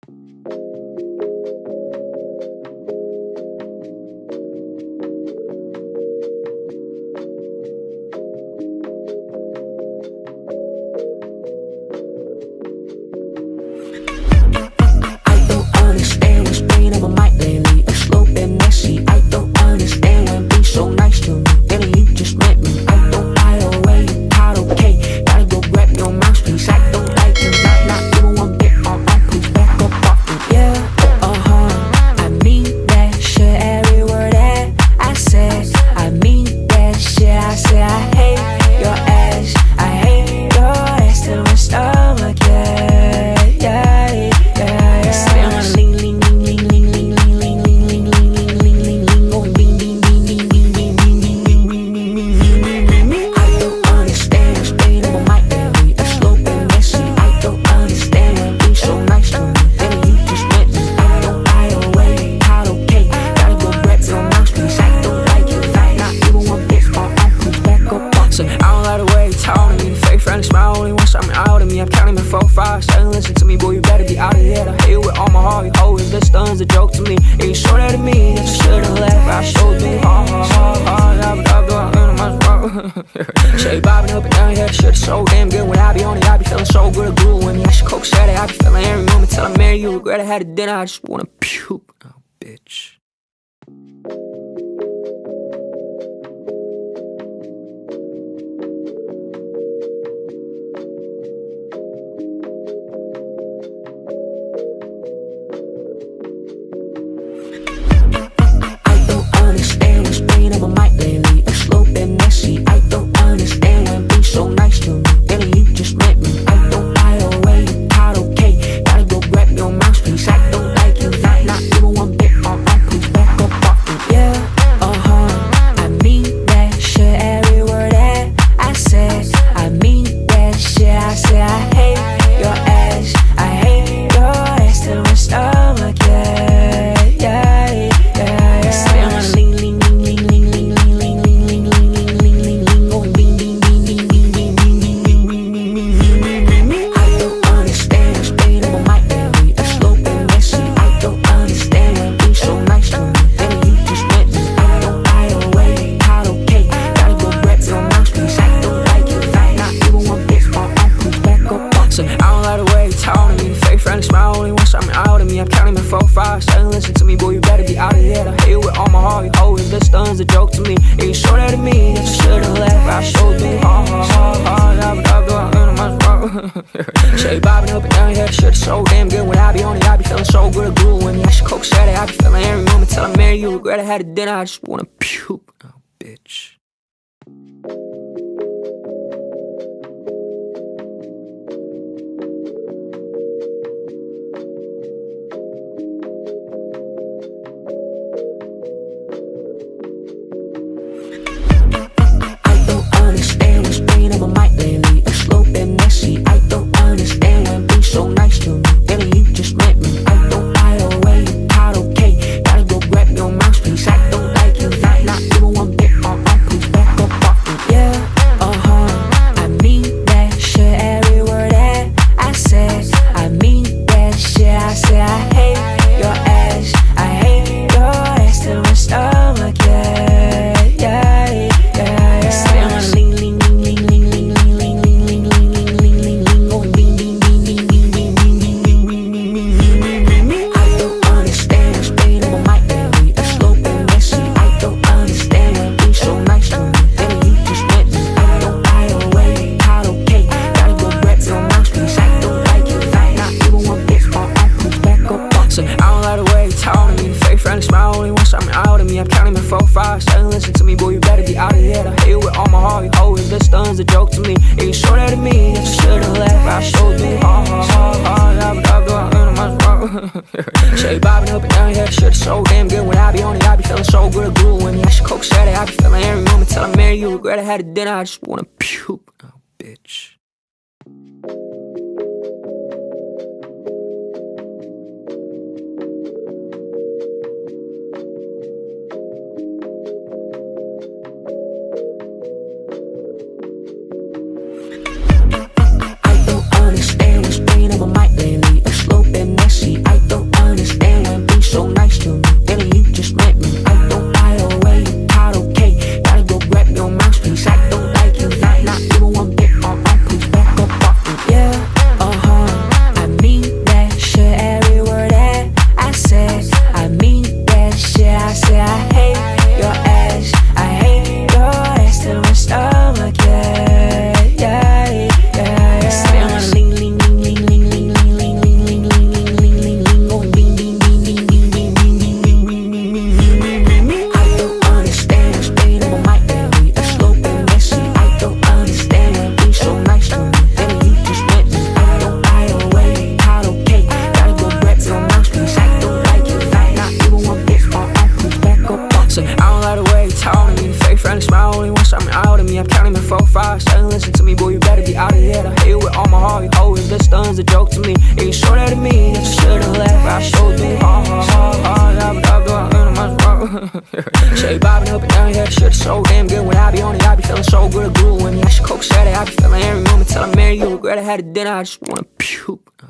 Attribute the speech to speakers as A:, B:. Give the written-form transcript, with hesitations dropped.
A: I don't understand what's been on my mind lately. A slow and messy. I don't understand when being so nice to me. Then you just met me. I don't lie away. You not okay. Gotta go grab your mouthpiece. I don't like you. Not even one bit. Please back up off me. Yeah, I mean that shit. Every word that I said. I mean that shit. I said I hate your ass. I hate your ass to my stomach. I'm counting my 4, 5, 7, listen to me, boy, you better be out of here. I hate it with all my heart, you always this stun's a joke to me. And you showed that to me, that you should've left, I showed me hard, Say bobbing up and down, yeah, shit's so damn good. When I be on it, I be feeling so good, glue. When you ask coke Saturday, I be feeling every moment till I marry you. Regret I had a dinner, I just wanna puke. Oh, bitch. I'm counting my 4, 5, 7, listen to me, boy, you better be out of here. I hate it with all my heart, you always this stun's a joke to me. And you showed that to me, that you should've left, I showed me hard, Say bobbing up and down, yeah, shit's so damn good. When I be on it, I be feeling so good, glue. When you ask coke Saturday, I be feeling every moment till I marry you. Regret I had a dinner, I just wanna puke. Oh, bitch. I don't understand when being so nice to me. Then you just met me. I don't lie away. You not okay. Gotta go grab your mouthpiece. I don't like you. Not even one bit. Please back up off me. Yeah, I mean that shit. Every word that I said. I mean that shit. I said I hate your ass. I hate your ass to my stomach. I'm counting my 4, 5, 7, listen to me, boy, you better be out of here. I hate it with all my heart, you always this stun's a joke to me. And you showed that to me, that you should've left, I showed me hard, Say bobbing up and down, yeah, shit's so damn good. When I be on it, I be feeling so good, glue. When you ask coke Saturday, I be feeling every moment till I marry you. Regret I had a dinner, I just wanna puke. Oh, bitch. I don't understand what's been on my mind lately. A slow and messy. I down here, the shit is so damn good. When I be on it, I be feeling so good, groove with me. I should coke Saturday, I be feeling every moment till I marry you. Regret I had a dinner, I just wanna puke.